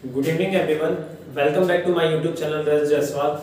Good evening everyone, welcome back to my YouTube channel Raj Jaiswal.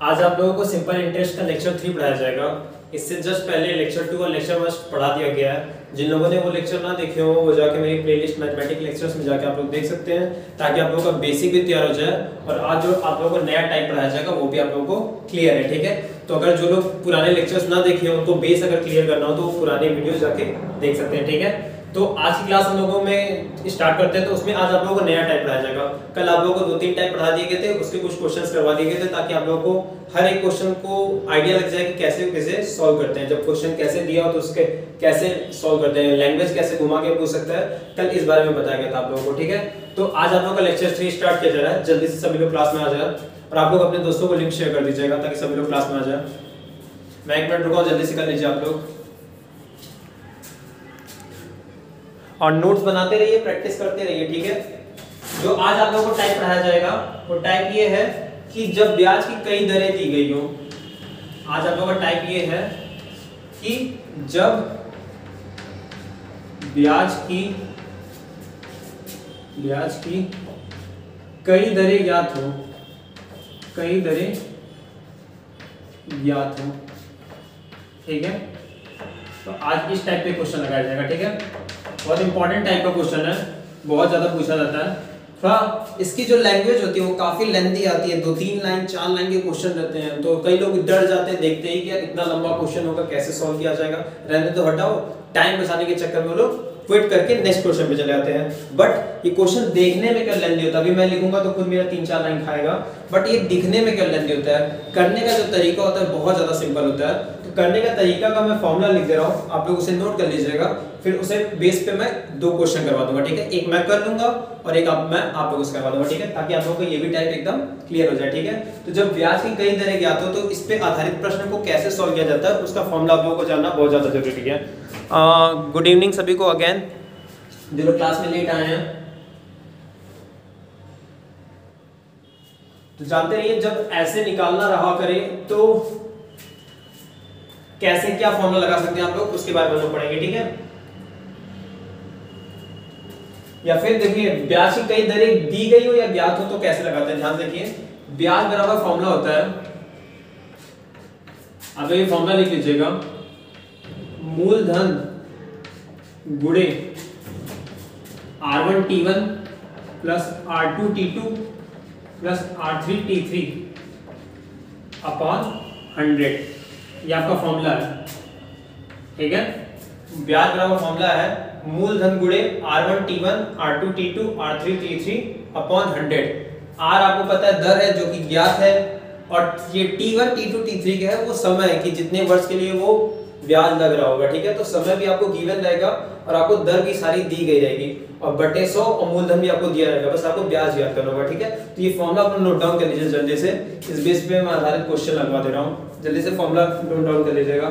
आज आप लोगों को सिंपल इंटरेस्ट का लेक्चर 3 पढ़ाया जाएगा। इससे जस्ट पहले लेक्चर 2 और लेक्चर 1 पढ़ा दिया गया है। जिन लोगों ने वो लेक्चर ना देखे हो वो जाके मेरी प्लेलिस्ट मैथमेटिक्स लेक्चर्स में जाके आप लोग देख सकते हैं, ताकि आप लोगों का बेसिक भी तैयार हो जाए और आज जो आप लोगों को नया टाइप पढ़ाया जाएगा वो भी आप लोगों को क्लियर है। ठीक है, तो अगर जो लोग पुराने लेक्चर्स ना देखे हो उनको बेस अगर क्लियर करना हो तो वो पुराने वीडियोस जाके देख सकते हैं। ठीक है, तो आज की क्लास हम लोगों में स्टार्ट करते हैं। तो उसमें आज आप लोगों को नया टाइप पढ़ाया जाएगा। कल आप लोगों को 2-3 टाइप पढ़ा दिए गए थे, उसके कुछ क्वेश्चंस करवा दिए गए थे, ताकि आप लोगों को हर एक क्वेश्चन को आइडिया लग जाए कि कैसे कैसे सॉल्व करते हैं। जब क्वेश्चन कैसे दिया हो तो उसके कैसे सॉल्व करते हैं, लैंग्वेज कैसे घुमा के पूछ सकता है, कल इस बारे में बताया गया था आप लोगों को। ठीक है, तो आज आप लोगों का लेक्चर 3 स्टार्ट किया जा रहा है। जल्दी से सभी लोग क्लास में आ जाए और आप लोग अपने दोस्तों को लिंक शेयर कर दीजिएगा ताकि सभी लोग क्लास में आ जाए। मैं 1 मिनट रुका हूं, जल्दी से कर लीजिए आप लोग और नोट्स बनाते रहिए, प्रैक्टिस करते रहिए। ठीक है, जो आज आप लोगों को टाइप पढ़ाया जाएगा वो टाइप ये है कि जब ब्याज की कई दरें दी गई हो। आज आप लोगों का टाइप ये है कि जब ब्याज की कई दरें ज्ञात हो, कई दरें ज्ञात हो। ठीक है, तो आज इस टाइप पे क्वेश्चन लगाया जाएगा। ठीक है, बहुत इंपॉर्टेंट टाइप का क्वेश्चन है, बहुत ज्यादा पूछा जाता है। थोड़ा इसकी जो लैंग्वेज होती है वो काफी लेंथी आती है, 2-3 लाइन 4 लाइन के क्वेश्चन रहते हैं, तो कई लोग डर जाते हैं देखते ही कि यार इतना लंबा क्वेश्चन होगा, कैसे सॉल्व किया जाएगा, रहने तो हटाओ। टाइम बचाने के चक्कर में लोग क्विट करके नेक्स्ट क्वेश्चन पे चले जाते हैं। बट ये क्वेश्चन देखने में क्या लेंथी होता है, अभी मैं लिखूंगा तो खुद मेरा 3-4 लाइन खाएगा, बट ये दिखने में क्या लेंथी होता है। करने का जो तरीका होता है बहुत ज्यादा सिंपल होता है। तो करने का तरीका का मैं फॉर्मूला लिख दे रहा हूँ, आप लोग उसे नोट कर लीजिएगा, फिर उसे बेस पे मैं 2 क्वेश्चन करवा दूंगा। ठीक है, एक मैं कर लूंगा और एक मैं आप लोगों से करवा दूंगा। ठीक है, ताकि आप लोगों को ये भी टाइप एकदम क्लियर हो जाए। ठीक है, तो जब ब्याज की कई दरें ज्ञात हो तो इस पे आधारित प्रश्न को कैसे सॉल्व किया जाता है उसका फॉर्मूला आप लोगों को जानना बहुत ज्यादा जरूरी है। गुड इवनिंग सभी को अगेन, जो लोग क्लास में लेट आए हैं। तो जानते रहिए जब ऐसे निकालना रहा करे तो कैसे क्या फॉर्मूला लगा सकते हैं आप लोग, उसके बारे में हम लोग पढ़ेंगे। ठीक है, या फिर देखिए ब्याज की कई दरें दी गई हो या ज्ञात हो तो कैसे लगाते हैं। ध्यान देखिए, ब्याज बराबर फॉर्मूला होता है, अब ये फॉर्मूला लिख लीजिएगा, मूलधन गुणे R1 T1 plus R2 T2 plus R3 T3 upon 100। ये आपका फॉर्मूला है। ठीक है, ब्याज बराबर फॉर्मूला है मूलधन गुणे R1 T1 R2 T2 R3 T3 upon 100। R आपको पता है दर है जो कि ज्ञात है, और ये T1 T2 T3 क्या है वो समय है कि जितने वर्ष के लिए वो ब्याज लग रहा होगा। ठीक है, तो समय भी आपको गिवन रहेगा और आपको दर भी सारी दी गई रहेगी और बटे 100 और मूलधन भी आपको दिया रहेगा, बस आपको ब्याज याद करना होगा। ठीक है, तो ये फॉर्मूला अपना नोट डाउन कर लीजिए जल्दी से, इस बेस पे मैं आधारित क्वेश्चन लगवा दे रहा हूँ। जल्दी से फॉर्मूला नोट डाउन कर लीजिएगा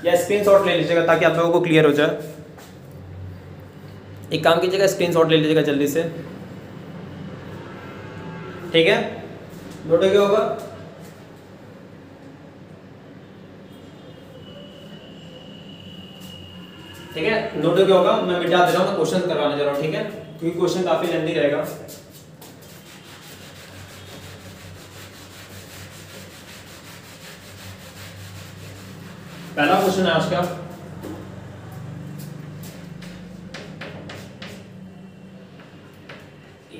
या स्क्रीनशॉट ले लीजिएगा ताकि आप लोगों को क्लियर हो जाए। एक काम कीजिएगा, स्क्रीनशॉट ले लीजिएगा जल्दी से। ठीक है, नोट हो गया होगा। ठीक है, नोट हो गया होगा। मैं मिटा दे रहा हूँ, मैं क्वेश्चन करवाने जा रहा हूँ। ठीक है, क्योंकि क्वेश्चन काफी लेंथी रहेगा। पहला क्वेश्चन है आज का,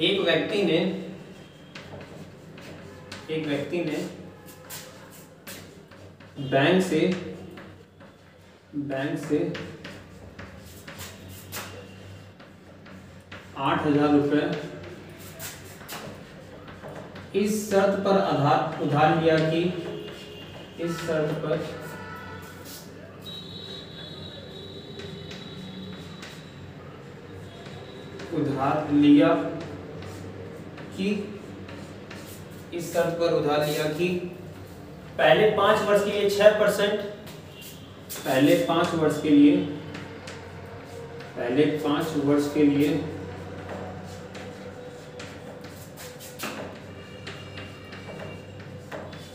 एक व्यक्ति ने बैंक से 8,000 रुपए इस शर्त पर उधार लिया कि पहले 5 वर्ष के लिए 6%, पहले 5 वर्ष के लिए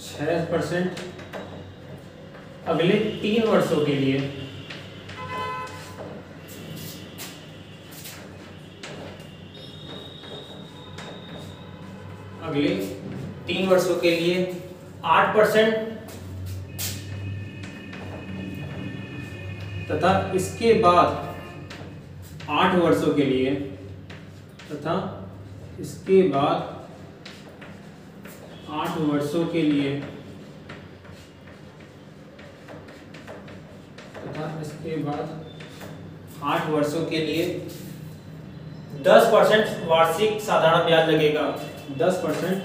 6%, अगले 3 वर्षों के लिए 8% अगले 3 वर्षों के लिए 8% तथा इसके बाद 8 वर्षों के लिए तथा इसके बाद 8 वर्षों के लिए तथा इसके बाद 8 वर्षों के लिए 10% वार्षिक साधारण ब्याज लगेगा। 10%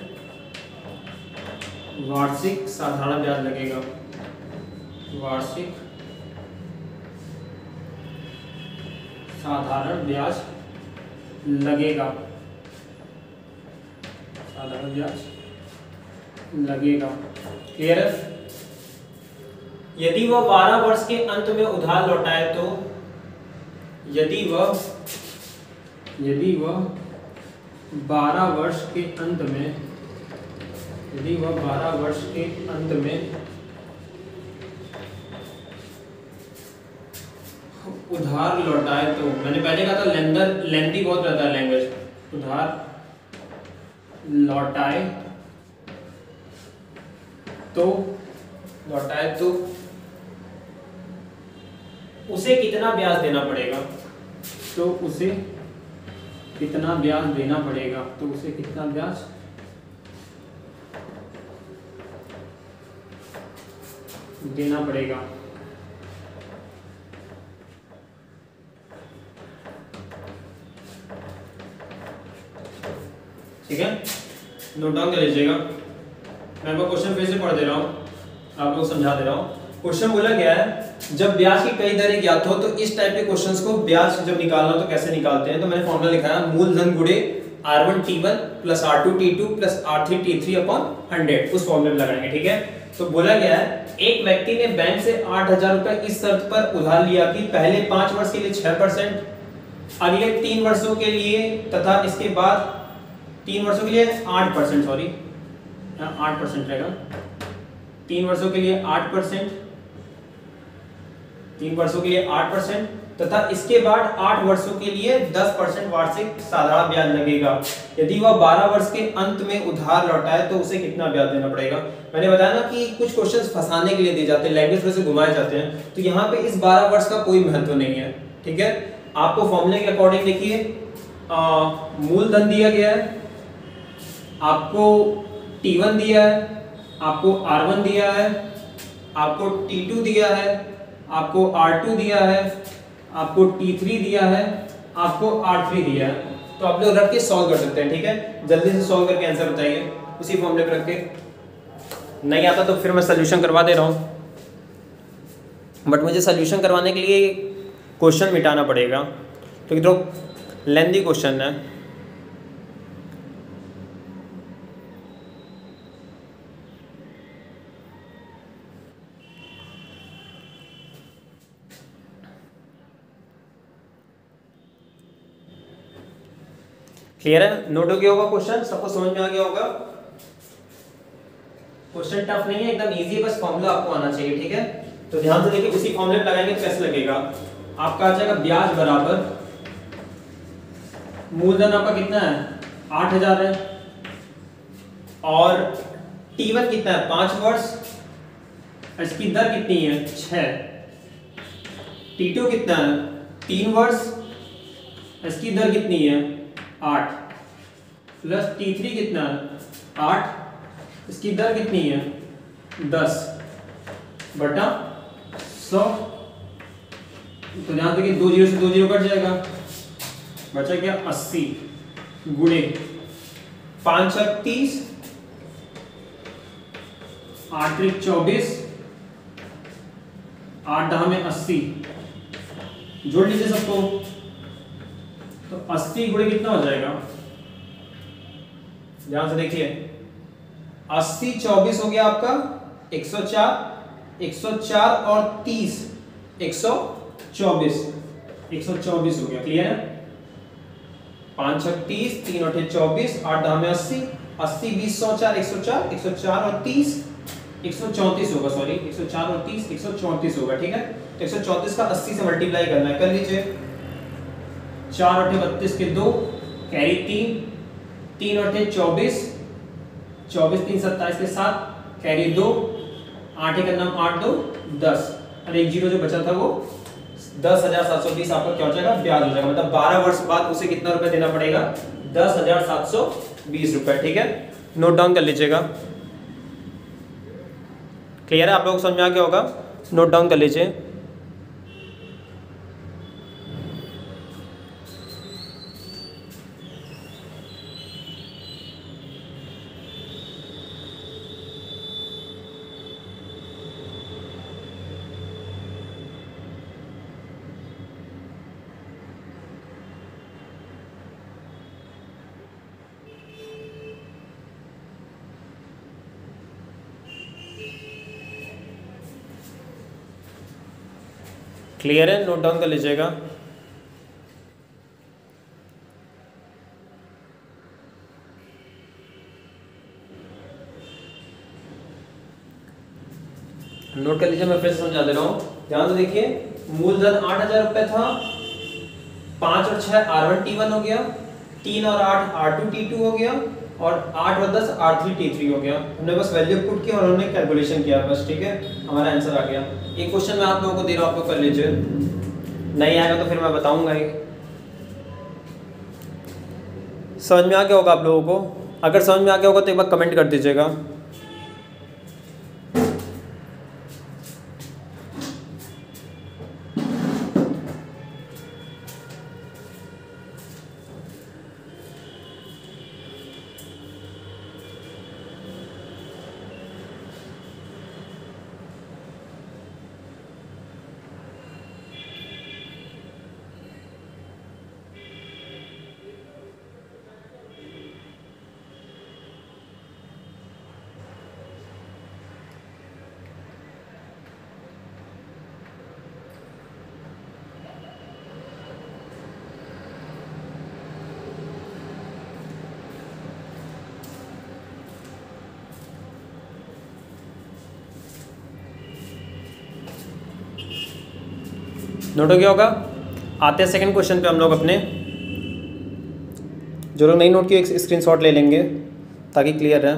वार्षिक साधारण ब्याज लगेगा। वार्षिक साधारण ब्याज लगेगा। साधारण ब्याज लगेगा। क्लियर है? यदि वह 12 वर्ष के अंत में उधार लौटाए तो यदि वह 12 वर्ष के अंत में यदि वह 12 वर्ष के अंत में उधार लौटाए तो, मैंने पहले कहा था लेंथी बहुत रहता है लैंग्वेज, उधार लौटाए तो उसे कितना ब्याज देना पड़ेगा? तो उसे कितना ब्याज देना पड़ेगा? तो उसे कितना ब्याज देना पड़ेगा? ठीक है, नोट डाउन कर लीजिएगा। मैं आपको क्वेश्चन फिर से पढ़ दे रहा हूँ, आप लोग समझा दे रहा हूँ। क्वेश्चन बोला गया है जब ब्याज की कई दरें ज्ञात हो तो इस टाइप के क्वेश्चंस को ब्याज जब निकालना तो कैसे निकालते हैं। तो मैंने फॉर्मूला लिखा है मूलधन गुणे R1 T1 plus R2 T2 plus R3 T3 upon 100, उस फॉर्मूले में लगाएंगे। ठीक है, तो बोला गया है एक व्यक्ति ने बैंक से 8,000 रुपए इस शर्त पर उधार लिया कि पहले 5 वर्ष के लिए 6%, अगले 3 वर्षों के लिए तथा इसके बाद 3 वर्षों के लिए 8%, सॉरी 8% रहेगा। 3 वर्षों के लिए 8%, 3 वर्षों के लिए 8% तथा इसके बाद 8 वर्षों के लिए 10% वार्षिक साधारण ब्याज लगेगा। यदि वह 12 वर्ष के अंत में उधार लौटाए तो उसे कितना ब्याज देना पड़ेगा। मैंने बताया ना कि कुछ क्वेश्चंस फंसाने के लिए दिए जाते हैं, लैंग्वेज में से घुमाए जाते हैं, तो यहाँ पे इस 12 वर्ष का कोई महत्व नहीं है। ठीक है, आपको फॉर्मूले के अकॉर्डिंग देखिए, मूलधन दिया गया है, आपको T1 दिया है, आपको R1 दिया है, आपको T2 दिया है, आपको R2 दिया है, आपको T3 दिया है, आपको R3 दिया है। तो आप लोग रख के सॉल्व कर सकते हैं। ठीक है, जल्दी से सॉल्व करके आंसर बताइए उसी फॉर्मूले पे रख के। नहीं आता तो फिर मैं सोल्यूशन करवा दे रहा हूँ, बट मुझे सोल्यूशन करवाने के लिए क्वेश्चन मिटाना पड़ेगा क्योंकि तो लेंथी क्वेश्चन है। क्लियर है? नोट हो गया होगा क्वेश्चन, सबको समझ में आ गया होगा। क्वेश्चन टफ नहीं है, एकदम इजी है, बस फॉर्मूला आपको आना चाहिए। ठीक है, तो ध्यान से देखिए, उसी फॉर्मूले पे लगाएंगे तो कैसे लगेगा। आपका आ जाएगा ब्याज बराबर मूलधन आपका कितना है 8,000 है और T1 कितना है 5 वर्ष, इसकी दर कितनी है 6। T2 कितना है 3 वर्ष, इसकी दर कितनी है 8, प्लस T3 कितना है 8, इसकी दर कितनी है 10 बटा 100। तो ध्यान देखिए 2 जीरो से 2 जीरो कट जाएगा, बचा क्या 80 गुणे 5 30 8 त्रिक 24 8 दहा में 80, जोड़ लीजिए सबको। तो 80 गुणे कितना हो जाएगा, ध्यान से देखिए 80 24 हो गया आपका 104, 104 और 30 124 हो गया। क्लियर है? 5 30 3 8 24 8 दहा में 80 80 20 104 104 104 और 30 134 होगा, सॉरी 104 और 30 134 होगा। ठीक है, 134 का 80 से मल्टीप्लाई करना है, कर लीजिए। 4 8 32 के 2 कैरी 3 3 8 24 24 3 27 के साथ कैरी 2, 8 एक नाम 8 2 10 और एक जीरो जो बचा था वो 10,720 आपका क्या हो जाएगा, ब्याज हो जाएगा। मतलब 12 वर्ष बाद उसे कितना रुपए देना पड़ेगा, 10,720 रुपए। ठीक है, नोट डाउन कर लीजिएगा। क्लियर है, आप लोगों को समझ में आ गया होगा, नोट डाउन कर लीजिए। क्लियर है, नोट डाउन कर लीजिएगा। नोट कर लीजिए, मैं फिर से समझा दे रहा हूँ, ध्यान से देखिए। मूलधन 8,000 रुपए था, 5 और 6 R1 T1 हो गया, 3 और 8 R2 T2 हो गया, और 8 और 10 R3 T3 हो गया। हमने बस वैल्यू पुट किया और हमने कैलकुलेशन किया बस। ठीक है, हमारा आंसर आ गया। एक क्वेश्चन मैं आप लोगों को दे रहा हूँ, आप लोग कर लीजिए, नहीं आएगा तो फिर मैं बताऊंगा ही। समझ में आ गया होगा आप लोगों को? अगर समझ में आ गया होगा तो एक बार कमेंट कर दीजिएगा। नोट हो गया होगा। आते हैं सेकंड क्वेश्चन पे हम लोग अपने। जो लोग नहीं नोट किए एक स्क्रीनशॉट ले लेंगे ताकि क्लियर है।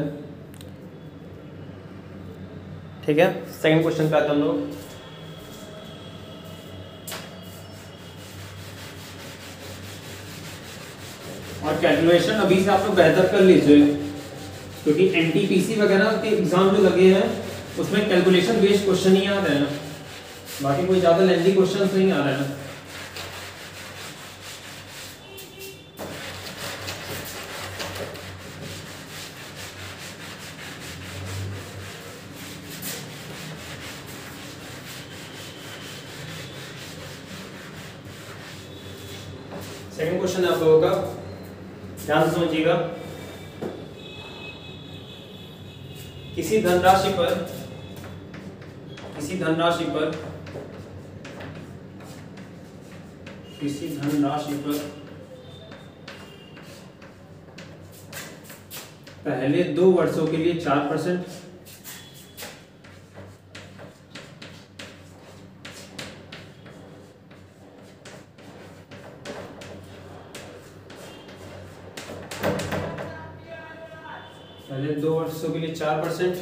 ठीक है, सेकंड क्वेश्चन पे आते हैं हम लोग। और कैलकुलेशन अभी से आप लोग बेहतर कर लीजिए, क्योंकि एनटीपीसी वगैरह के एग्जाम जो लगे हैं उसमें कैलकुलेशन बेस्ड क्वेश्चन ही आ रहे हैं, बाकी कोई ज़्यादा लेंथी क्वेश्चन नहीं आ रहे हैं। सेकंड क्वेश्चन है आप लोगों का, ध्यान से समझिएगा। किसी धनराशि पर पहले 2 वर्षों के लिए 4%, पहले 2 वर्षों के लिए 4%,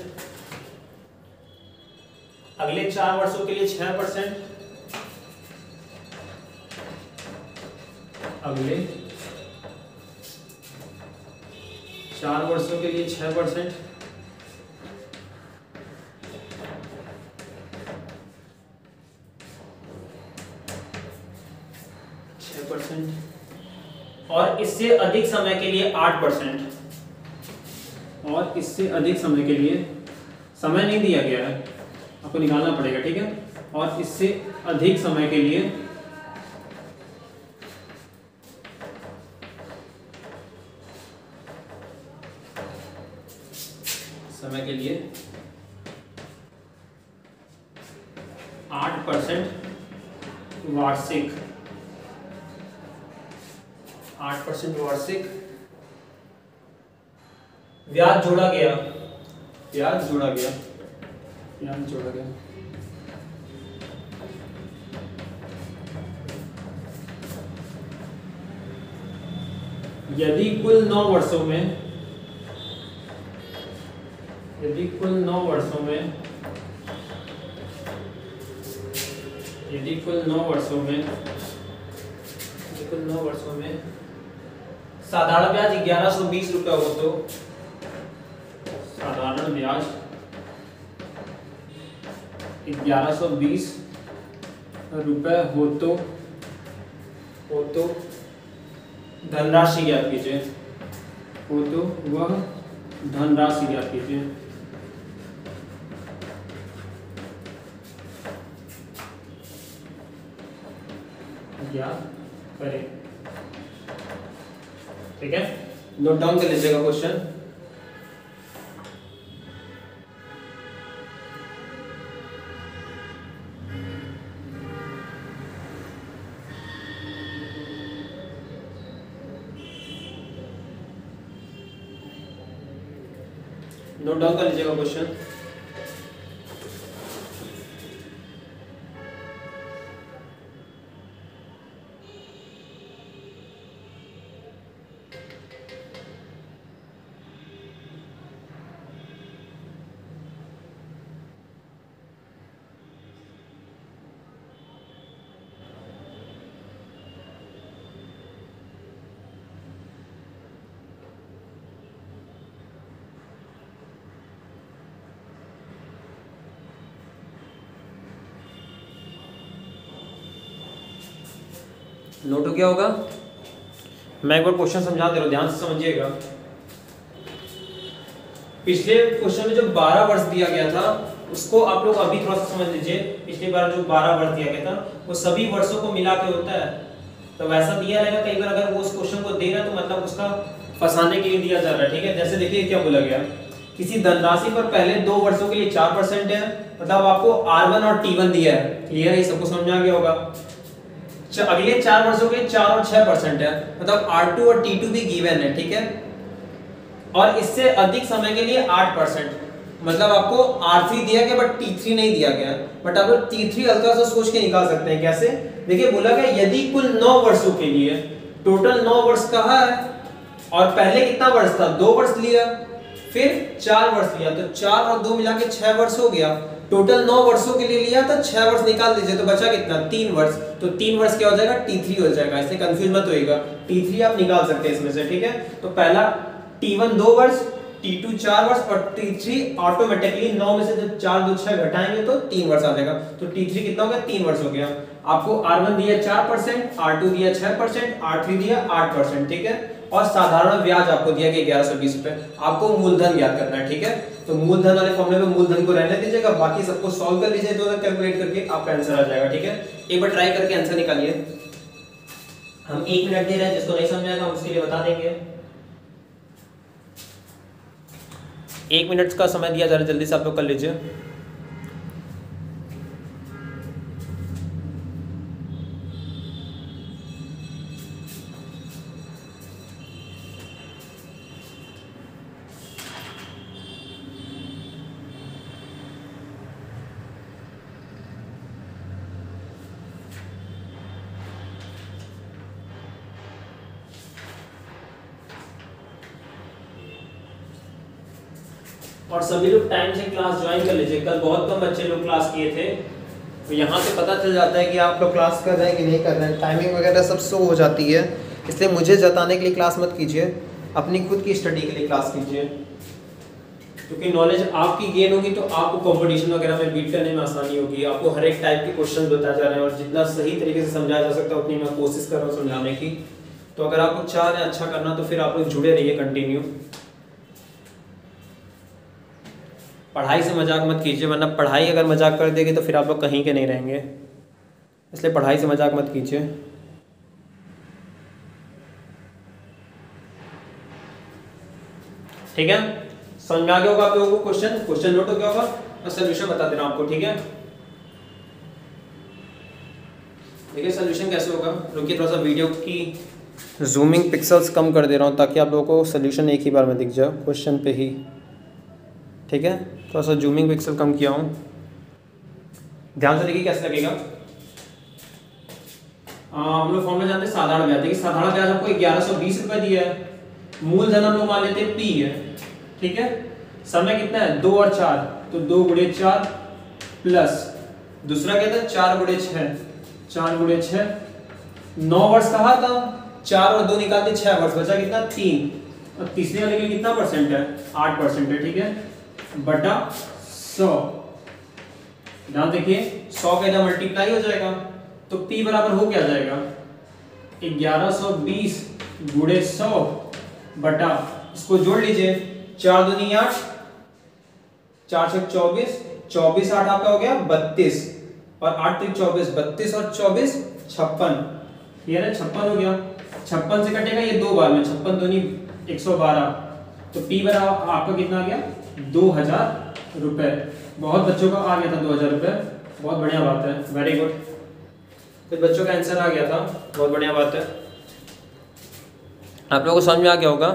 अगले 4 वर्षों के लिए 6%, अगले 4 वर्षों के लिए 6%, और इससे अधिक समय के लिए 8%, और इससे अधिक समय के लिए, समय नहीं दिया गया है, आपको निकालना पड़ेगा। ठीक है, और इससे अधिक समय के लिए समय के लिए 8% वार्षिक, 8% वार्षिक ब्याज जोड़ा गया, ब्याज जोड़ा गया, ब्याज जोड़ा गया। यदि कुल 9 वर्षों में यदि कुल 9 वर्षों में यदि कुल 9 वर्षों में साधारण ब्याज 1120 रुपये हो तो साधारण ब्याज 1120 रुपये हो तो धनराशि ज्ञात कीजिए। हो तो वह धनराशि ज्ञात कीजिए। ज्ञात करें। ठीक है, नोट डाउन कर लीजिएगा क्वेश्चन। नोट डाउन कर लीजिएगा क्वेश्चन। नोट हो गया होगा। मैं एक बार क्वेश्चन समझा दे रहा हूं, ध्यान से समझिएगा। पिछले क्वेश्चन में जो 12 वर्ष दिया गया था उसको आप लोग अभी थोड़ा सा समझ लीजिए। पिछली बार जो 12 वर्ष दिया गया था वो सभी वर्षों को मिला के होता है, तो वैसा दिया रहेगा। कई बार अगर वो उस क्वेश्चन को दे रहा है तो मतलब उसका फंसाने के लिए दिया जा रहा है। ठीक है, जैसे देखिए क्या बोला गया, किसी धनराशि पर पहले 2 वर्षों के लिए 4% है, मतलब आपको R1 और T1 दिया है। क्लियर है, सबको समझ में आ गया होगा। अगले 4 वर्षों के 4 और 6% है, मतलब R2 और T2 भी गिवन है। ठीक है, और इससे अधिक समय के लिए 8%, मतलब आपको R3 दिया गया बट T3 नहीं दिया गया। बट आप लोग T3 हल्का सा सोच के निकाल सकते हैं। कैसे, देखिए बोला गया यदि कुल 9 वर्षों के लिए, टोटल 9 वर्ष कहा है और पहले कितना वर्ष था, 2 वर्ष लिया, फिर 4 वर्ष लिया, तो 4 और 2 मिला के 6 वर्ष हो गया। टोटल 9 वर्षों के लिए लिया तो 6 वर्ष निकाल दीजिए, तो बचा कितना, 3 वर्ष। तो 3 वर्ष क्या हो जाएगा, T3 हो जाएगा। इससे कंफ्यूज मत होइएगा, T3 आप निकाल सकते हैं इसमें से। ठीक है, तो पहला T1 2 वर्ष, T2 4 वर्ष और T3 ऑटोमेटिकली 9 में से जब 4 2 6 घटाएंगे तो 3 वर्ष आ जाएगा। तो T3 कितना हो गया, 3 वर्ष हो गया। आपको R1 दिया 4%, R2 दिया 6%, R3 दिया 8%। ठीक है, और साधारण ब्याज आपको दिया गया 1120 रुपए। आपको मूलधन ज्ञात करना है। ठीक है, तो मूलधन वाले फॉर्मूले में मूलधन को रहने दीजिएगा, बाकी सबको सॉल्व कर लीजिए, तो कैलकुलेट करके आपका आंसर आ जाएगा। ठीक है, एक बार ट्राई करके आंसर निकालिए। हम 1 मिनट दे रहे हैं, जिसको नहीं समझाएगा हम उसके लिए बता देंगे। 1 मिनट का समय दिया जा रहा है, जल्दी से आप लोग कर लीजिए। और सभी लोग टाइम से क्लास ज्वाइन कर लीजिए। कल बहुत कम बच्चे लोग क्लास किए थे, तो यहाँ से पता चल जाता है कि आप लोग क्लास कर रहे हैं कि नहीं कर रहे हैं। टाइमिंग वगैरह सब शो हो जाती है, इसलिए मुझे जताने के लिए क्लास मत कीजिए, अपनी खुद की स्टडी के लिए क्लास कीजिए। क्योंकि नॉलेज आपकी गेन होगी तो आपको कंपटीशन वगैरह में बीट करने में आसानी होगी। आपको हर एक टाइप के क्वेश्चन बताए जा रहे हैं और जितना सही तरीके से समझाया जा सकता है उतनी मैं कोशिश कर रहा हूँ समझाने की। तो अगर आप लोग चाह रहे हैं अच्छा करना तो फिर आप लोग जुड़े रहिए कंटिन्यू। पढ़ाई से मजाक मत कीजिए, वरना पढ़ाई अगर मजाक कर देगी तो फिर आप लोग कहीं के नहीं रहेंगे। इसलिए पढ़ाई से मजाक मत कीजिए। ठीक है, समझ में आ गया होगा आप लोगों को। क्वेश्चन नोट हो गया होगा और सोल्यूशन बता दे रहा हूं आपको। ठीक है, देखिए सोल्यूशन कैसे होगा। रुकिए, थोड़ा सा वीडियो की जूमिंग पिक्सल्स कम कर दे रहा हूँ ताकि आप लोगों को सोल्यूशन एक ही बार में दिख जाए क्वेश्चन पे ही। ठीक है, थोड़ा सा जूमिंग पिक्सल कम किया हूँ, ध्यान से देखिए कैसे लगेगा। हम लोग फॉर्मूला जानते हैं साधारण ब्याज। देखिए साधारण ब्याज आपको 1120 रुपए दिया है, मूलधन हम लोग मान लेते हैं P है। ठीक है, समय कितना है 2 और 4, तो 2 गुणे 4 प्लस दूसरा क्या था 4 गुणे 6, 4 गुणे 6, 9 वर्ष कहा था, 4 और 2 निकालते 6 वर्ष, बचा कितना 3, और तीसरे वाले के लिए कितना परसेंट है 8% है, ठीक है, बटा 100। ध्यान देखिए 100 का इधर मल्टीप्लाई हो जाएगा, तो P बराबर हो क्या जाएगा 1120 गुणे 100 बटा, इसको जोड़ लीजिए 4 दूनी 8, 4 से 24, 24 8 आपका हो गया 32, और 8 3 24, 32 और 24 56, क्लियर है, 56 हो गया। 56 से कटेगा ये 2 बार में, 56 दूनी 112, तो P बराबर आपका कितना आ गया 2000 रुपए। बहुत बच्चों का आ गया था 2000 रुपए, बहुत बढ़िया बात है, वेरी गुड, कुछ बच्चों का आंसर आ गया था, बहुत बढ़िया बात है। आप लोगों को समझ में आ गया होगा।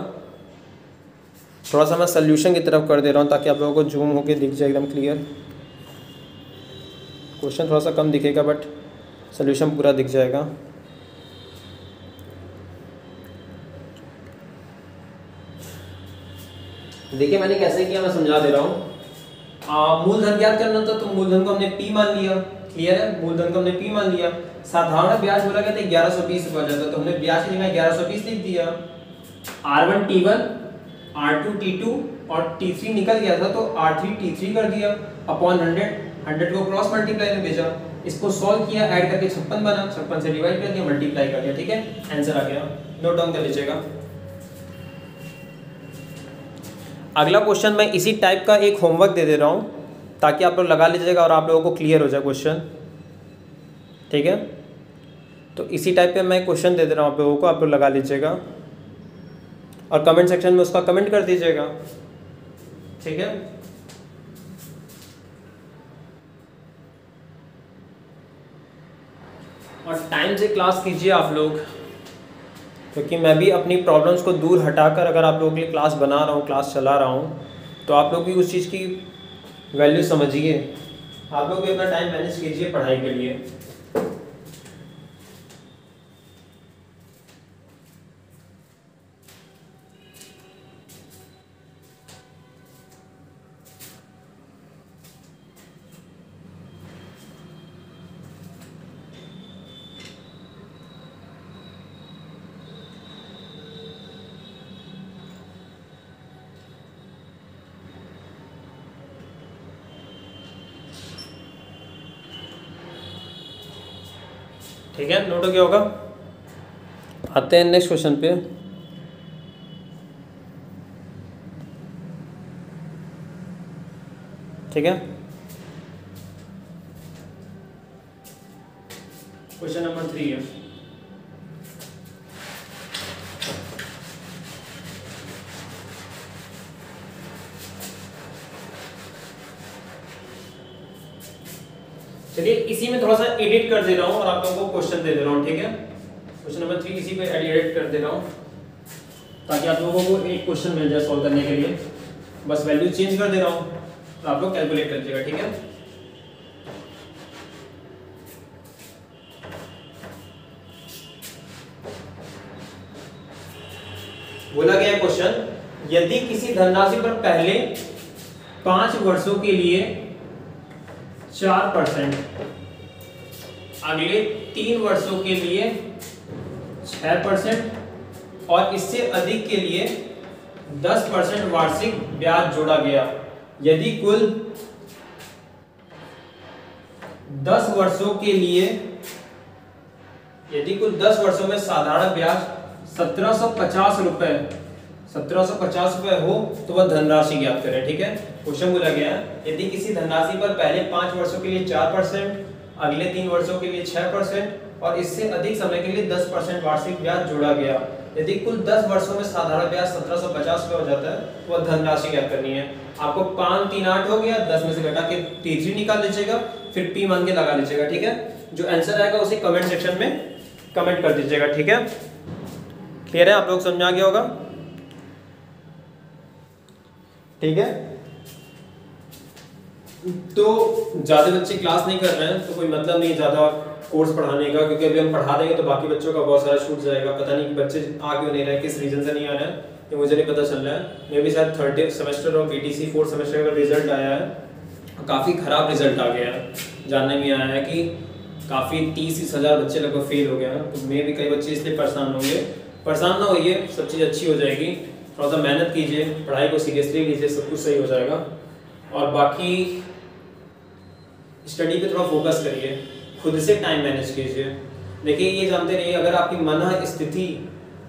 थोड़ा सा मैं सोल्यूशन की तरफ कर दे रहा हूँ ताकि आप लोगों को जूम होके दिख जाए एकदम क्लियर। क्वेश्चन थोड़ा सा कम दिखेगा बट सोल्यूशन पूरा दिख जाएगा। देखिए मैंने कैसे किया, मैं समझा दे रहा हूँ। मूलधन ज्ञात करना था तो मूलधन को हमने P मान लिया, क्लियर है, मूलधन को हमने P मान लिया। साधारण ब्याज बोला गया था 1120 रुपये जाता, तो हमने ब्याज की जगह 1120 लिख दिया। R1 T1, R2 T2 और T3 निकल गया था तो R3 T3 कर दिया अपॉन 100, 100 को क्रॉस मल्टीप्लाई में भेजा, इसको सॉल्व किया, ऐड करके 56 बना, 56 से डिवाइड कर दिया, मल्टीप्लाई कर दिया, ठीक है, आंसर आ गया, नोट डाउन कर लीजिएगा। अगला क्वेश्चन मैं इसी टाइप का एक होमवर्क दे दे रहा हूँ ताकि आप लोग लगा लीजिएगा और आप लोगों को क्लियर हो जाए क्वेश्चन, ठीक है। तो इसी टाइप पे मैं क्वेश्चन दे दे रहा हूँ आप लोगों को, आप लोग लगा लीजिएगा और कमेंट सेक्शन में उसका कमेंट कर दीजिएगा, ठीक है। और टाइम से क्लास कीजिए आप लोग, क्योंकि मैं भी अपनी प्रॉब्लम्स को दूर हटाकर अगर आप लोगों के लिए क्लास बना रहा हूँ, क्लास चला रहा हूँ, तो आप लोग भी उस चीज़ की वैल्यू समझिए, आप लोग भी अपना टाइम मैनेज कीजिए पढ़ाई के लिए। ठीक है, नोट हो गया होगा। आते हैं नेक्स्ट क्वेश्चन पे। ठीक है, क्वेश्चन नंबर 3 है। चलिए इसी में थोड़ा सा एडिट कर दे रहा हूँ और आप लोगों को क्वेश्चन दे दे रहा हूँ, ठीक है। क्वेश्चन नंबर 3 इसी पे एडिट कर दे रहा हूँ ताकि आप लोगों को एक क्वेश्चन मिल जाए सॉल्व करने के लिए। बस वैल्यू चेंज कर दे रहा हूँ तो आप लोग कैलकुलेट कर लीजिएगा, ठीक है। बोला गया है क्वेश्चन, यदि किसी धनराशि पर पहले 5 वर्षों के लिए 4%, अगले 3 वर्षों के लिए 6% और इससे अधिक के लिए 10% वार्षिक ब्याज जोड़ा गया, यदि कुल 10 वर्षों के लिए, यदि कुल 10 वर्षों में साधारण ब्याज 1750 रुपए, 1750 रुपए हो तो वह धनराशि ज्ञात करें, ठीक है। क्वेश्चन बोला गया यदि किसी धनराशि पर पहले 5 वर्षों के लिए 4%, अगले 3 वर्षों के लिए 6% और इससे अधिक समय के लिए 10% वार्षिक ब्याज जोड़ा गया, यदि कुल 10 वर्षों में साधारण ब्याज 1750 रुपए हो जाता है तो वह धनराशि ज्ञात करनी है। आपको 5 3 8 हो गया, 10 में से घटा के T3 निकाल लीजिएगा, फिर P मान के लगा लीजिएगा, ठीक है। जो आंसर आएगा उसे कमेंट सेक्शन में कमेंट कर दीजिएगा, ठीक है। क्लियर है, आप लोग समझ आ गया होगा, ठीक है। तो ज़्यादा बच्चे क्लास नहीं कर रहे हैं तो कोई मतलब नहीं ज़्यादा कोर्स पढ़ाने का, क्योंकि अभी हम पढ़ा देंगे तो बाकी बच्चों का बहुत सारा छूट जाएगा। पता नहीं बच्चे आ क्यों नहीं रहे, किस रीजन से नहीं आ रहे हैं, ये मुझे नहीं पता चल रहा है। मे भी शायद थर्ड सेमेस्टर और बीटीसी फोर्थ सेमेस्टर का रिजल्ट आया है, काफ़ी ख़राब रिजल्ट आ गया है। जानने में आया है कि काफ़ी 30 हज़ार बच्चे लगभग फेल हो गए हैं। तो मे भी कई बच्चे इसलिए परेशान होंगे। परेशान ना होइए, सब चीज़ अच्छी हो जाएगी। थोड़ा सा मेहनत कीजिए, पढ़ाई को सीरियसली लीजिए, सब कुछ सही हो जाएगा। और बाकी स्टडी पे थोड़ा फोकस करिए, खुद से टाइम मैनेज कीजिए। देखिए, ये जानते रहिए, अगर आपकी मन स्थिति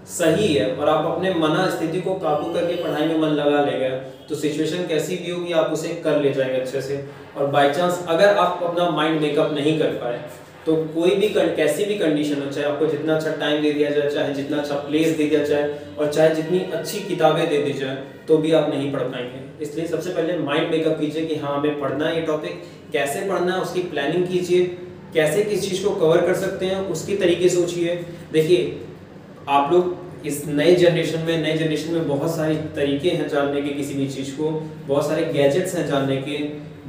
सही है और आप अपने मन स्थिति को काबू करके पढ़ाई में मन लगा लेंगे तो सिचुएशन कैसी भी होगी आप उसे कर ले जाएंगे अच्छे से। और बाय चांस अगर आप अपना माइंड मेकअप नहीं कर पाए तो कोई भी कैसी भी कंडीशन हो, चाहे आपको जितना अच्छा टाइम दे दिया जाए, चाहे जितना अच्छा प्लेस दे दिया जाए और चाहे जितनी अच्छी किताबें दे दी जाए, तो भी आप नहीं पढ़ पाएंगे। इसलिए सबसे पहले माइंड मेकअप कीजिए कि हाँ, हमें पढ़ना है ये टॉपिक, कैसे पढ़ना है उसकी प्लानिंग कीजिए, कैसे किस चीज़ को कवर कर सकते हैं उसकी तरीके सोचिए। देखिए, आप लोग इस नए जनरेशन में बहुत सारे तरीके हैं जानने के किसी भी चीज़ को, बहुत सारे गैजेट्स हैं जानने के,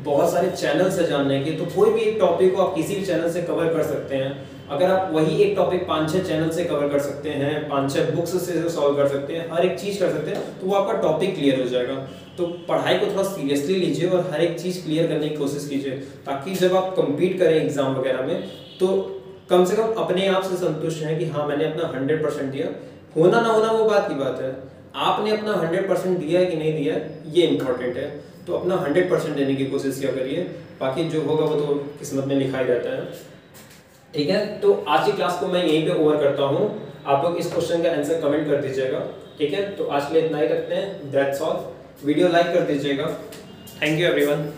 बहुत सारे चैनल्स हैं जानने के। तो कोई भी एक टॉपिक को आप किसी भी चैनल से कवर कर सकते हैं। अगर आप वही एक टॉपिक 5-6 चैनल से कवर कर सकते हैं, 5-6 बुक्स से सॉल्व कर सकते हैं, हर एक चीज़ कर सकते हैं, तो वो आपका टॉपिक क्लियर हो जाएगा। तो पढ़ाई को थोड़ा सीरियसली लीजिए और हर एक चीज़ क्लियर करने की कोशिश कीजिए, ताकि जब आप कम्पीट करें एग्जाम वगैरह में तो कम से कम अपने आप से संतुष्ट हैं कि हाँ, मैंने अपना 100% दिया। होना ना होना वो बात की बात है, आपने अपना 100% दिया है कि नहीं दिया है, ये इम्पोर्टेंट है। तो अपना 100% देने की कोशिश किया करिए, बाकी जो होगा वो तो किस्मत में लिखा ही रहता है। ठीक है, तो आज की क्लास को मैं यहीं पे ओवर करता हूँ। आप लोग इस क्वेश्चन का आंसर कमेंट कर दीजिएगा। ठीक है, तो आज के लिए इतना ही रखते हैं। That's all. वीडियो लाइक कर दीजिएगा। Thank you everyone.